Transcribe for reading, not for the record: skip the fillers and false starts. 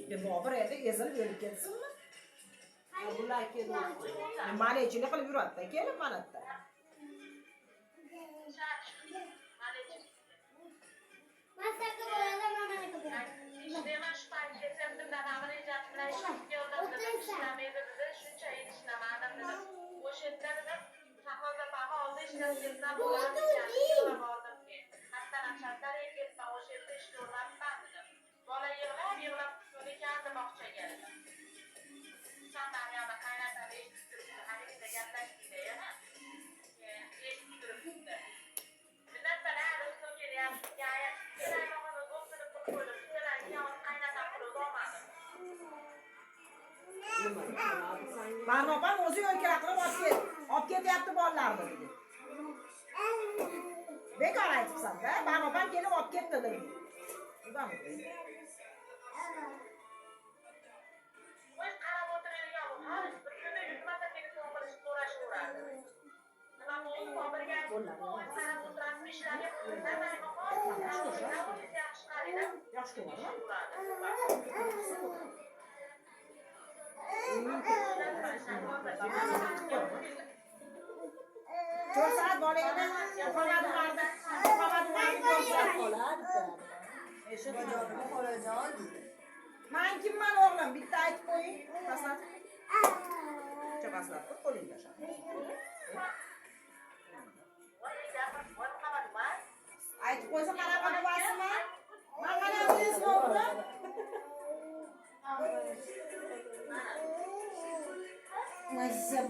Bobur endi ezilib o'lib ketsinmi? Bular keldi. Malechilik qilib yuradi, kelib mana yerda. Bola yig'lab so'ng keldi bog'chaga. Sandaliyada qaynatadi, eshittirib, haligicha gaplashdi yana. Eshitib turibdi. Bittalar o'zim kelyapti, kelayotgan do'stini qo'yib, kelayotgan qaynatam qilib olmadi. Barnopan o'zi yo'lkira qilib olib ketyapti bolalarni dedi. Bekor aytibsan-da, Barnopan kelib olib ketdi dedi. Voy qarab o'tiradigan bu hali bir kunda 100 marta telefon qilib so'rashadi. Nima bo'ldi? Bobirga voy qarab o'tiradi, ishlarga qo'ymayman. Yaxshi ko'radi. Ko'rsat bolangni, qoladi vardi. Men kimman o'g'lim? Bitta aytib qo'ying. Taslat. Chaqaslab qo'y, qo'lingni tashlab. Aytib qo'ysa qanaqa buvasimi? Men qanaqa esmi o'g'lim? Mazza.